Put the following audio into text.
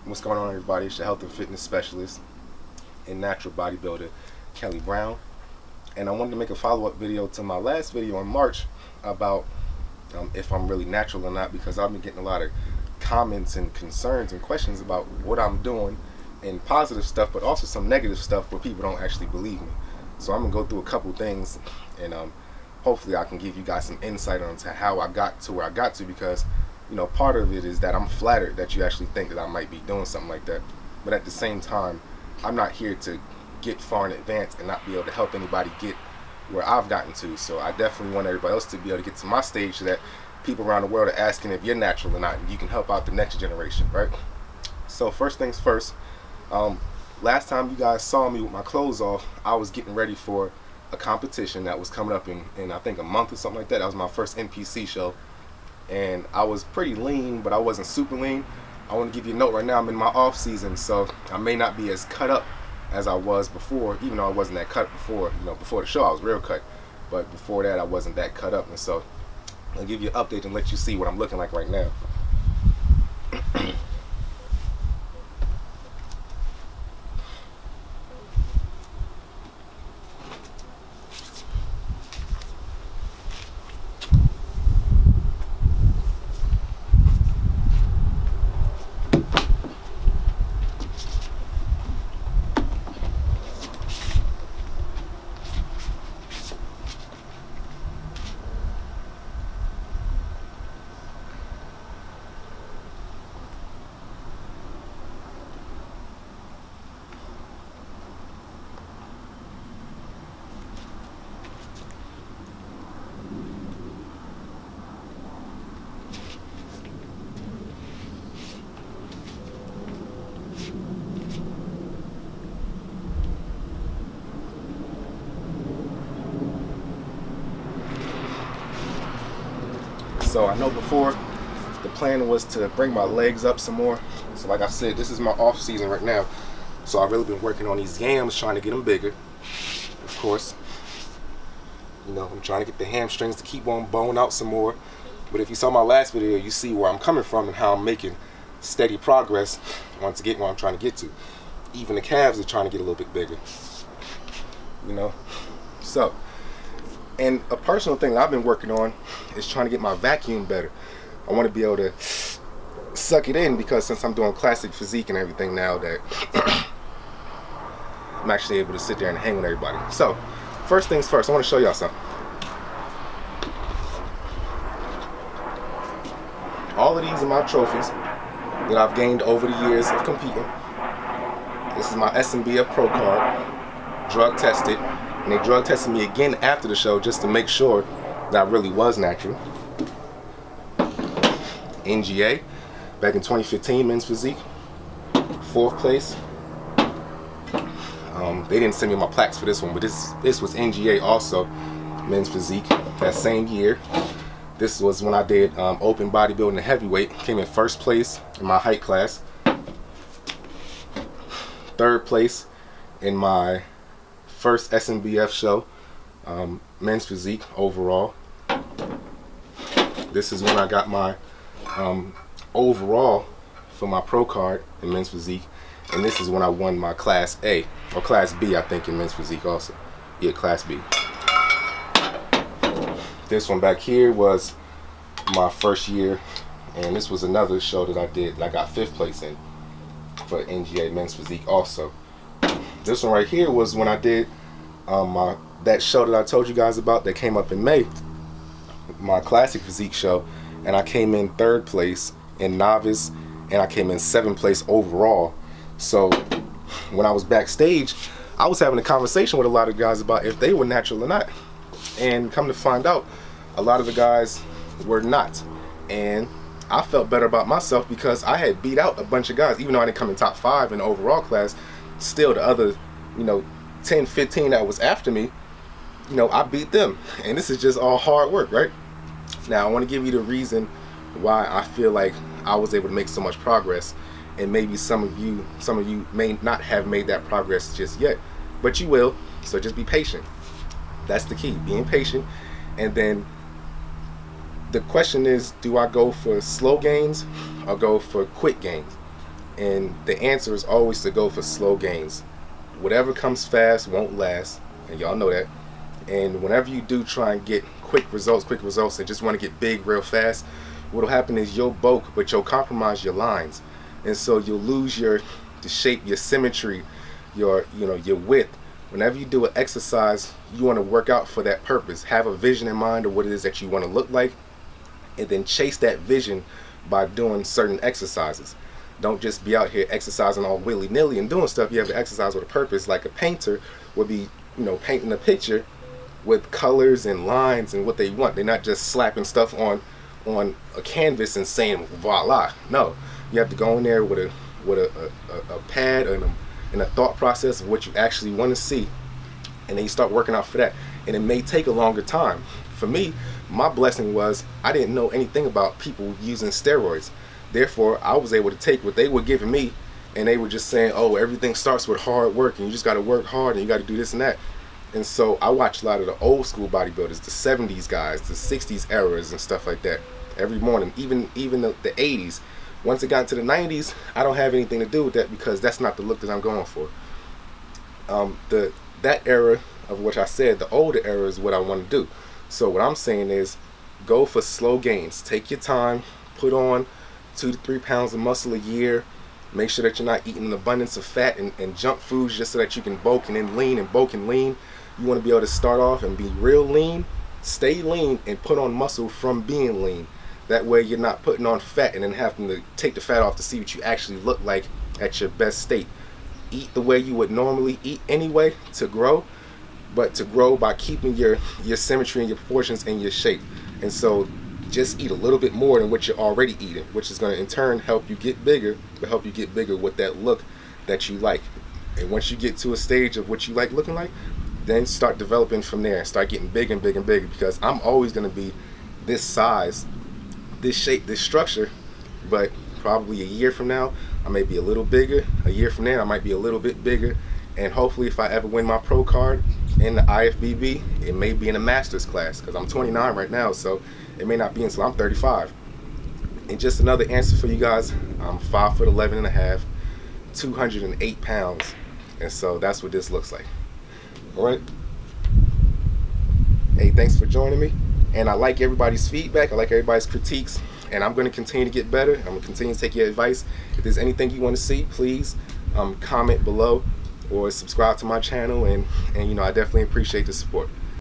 What's going on, everybody? It's your health and fitness specialist and natural bodybuilder, Kelly Brown. And I wanted to make a follow-up video to my last video in March about if I'm really natural or not, because I've been getting a lot of comments and concerns and questions about what I'm doing, and positive stuff, but also some negative stuff where people don't actually believe me. So I'm going to go through a couple things, and hopefully I can give you guys some insight onto how I got to where I got to, because you know, part of it is that I'm flattered that you actually think that I might be doing something like that. But at the same time, I'm not here to get far in advance and not be able to help anybody get where I've gotten to. So I definitely want everybody else to be able to get to my stage so that people around the world are asking if you're natural or not, and you can help out the next generation, right? So first things first, last time you guys saw me with my clothes off, I was getting ready for a competition that was coming up in I think a month or something like that. That was my first NPC show. And I was pretty lean, but I wasn't super lean. I want to give you a note right now, I'm in my off season, so I may not be as cut up as I was before, even though I wasn't that cut before. You know, before the show I was real cut, but before that I wasn't that cut up. And so I'll give you an update and let you see what I'm looking like right now. So I know before the plan was to bring my legs up some more. So like I said, this is my off season right now. So I've really been working on these yams, trying to get them bigger. Of course, you know, I'm trying to get the hamstrings to keep on bone out some more. But if you saw my last video, you see where I'm coming from and how I'm making steady progress once getting where I'm trying to get to. Even the calves are trying to get a little bit bigger. You know, so. And a personal thing that I've been working on is trying to get my vacuum better. I want to be able to suck it in, because since I'm doing classic physique and everything now, that I'm actually able to sit there and hang with everybody. So, first things first, I want to show y'all something. All of these are my trophies that I've gained over the years of competing. This is my SMBF Pro card, drug tested. And they drug tested me again after the show just to make sure that I really was natural. NGA, back in 2015, men's physique, 4th place. They didn't send me my plaques for this one, but this was NGA also, men's physique, that same year. This was when I did open bodybuilding and heavyweight. Came in 1st place in my height class. 3rd place in my first SMBF show, men's physique overall. This is when I got my overall for my pro card in men's physique, and this is when I won my class A, or class B I think, in men's physique also. Yeah, class B. This one back here was my first year, and this was another show that I did that I got 5th place in for NGA men's physique also. This one right here was when I did that show that I told you guys about that came up in May, my classic physique show, and I came in 3rd place in novice, and I came in 7th place overall. So when I was backstage, I was having a conversation with a lot of guys about if they were natural or not, and come to find out, a lot of the guys were not. And I felt better about myself because I had beat out a bunch of guys. Even though I didn't come in top 5 in the overall class, still the other, you know, 10, 15 that was after me, you know, I beat them. And this is just all hard work, right? Now, I want to give you the reason why I feel like I was able to make so much progress. And maybe some of you may not have made that progress just yet, but you will. So just be patient. That's the key, being patient. And then the question is, do I go for slow gains or go for quick gains? And the answer is always to go for slow gains. Whatever comes fast won't last, and y'all know that. And whenever you do try and get quick results, and just want to get big real fast, what'll happen is you'll bulk, but you'll compromise your lines, and so you'll lose the shape, your symmetry, your width. Whenever you do an exercise, you want to work out for that purpose. Have a vision in mind of what it is that you want to look like, and then chase that vision by doing certain exercises. Don't just be out here exercising all willy-nilly and doing stuff. You have to exercise with a purpose, like a painter would be, painting a picture with colors and lines and what they want. They're not just slapping stuff on a canvas and saying voila. No, you have to go in there with a pad and a thought process of what you actually want to see, and then you start working out for that. And it may take a longer time. For me, my blessing was I didn't know anything about people using steroids. Therefore, I was able to take what they were giving me, and they were just saying, oh, everything starts with hard work, and you just got to work hard, and you got to do this and that. And so I watched a lot of the old school bodybuilders, the 70s guys, the 60s eras and stuff like that every morning, even the 80s. Once it got into the 90s, I don't have anything to do with that because that's not the look that I'm going for. That era of which I said, the older era, is what I want to do. So what I'm saying is go for slow gains. Take your time, put on 2 to 3 pounds of muscle a year. Make sure that you're not eating an abundance of fat and junk foods just so that you can bulk and then lean and bulk and lean. You want to be able to start off and be real lean, stay lean, and put on muscle from being lean. That way you're not putting on fat and then having to take the fat off to see what you actually look like at your best state. Eat the way you would normally eat anyway to grow, but to grow by keeping your symmetry and your proportions and your shape. And so just eat a little bit more than what you're already eating, which is going to in turn help you get bigger, but help you get bigger with that look that you like. And once you get to a stage of what you like looking like, then start developing from there. Start getting bigger and bigger and bigger, because I'm always going to be this size, this shape, this structure, but probably a year from now I may be a little bigger. A year from there I might be a little bit bigger, and hopefully if I ever win my pro card in the IFBB, it may be in a master's class, because I'm 29 right now, so it may not be until I'm 35. And just another answer for you guys, I'm 5'11" and a half, 208 pounds, and so that's what this looks like. Alright, hey, thanks for joining me, and I like everybody's feedback, I like everybody's critiques, and I'm going to continue to get better. I'm going to continue to take your advice. If there's anything you want to see, please comment below or subscribe to my channel, and I definitely appreciate the support.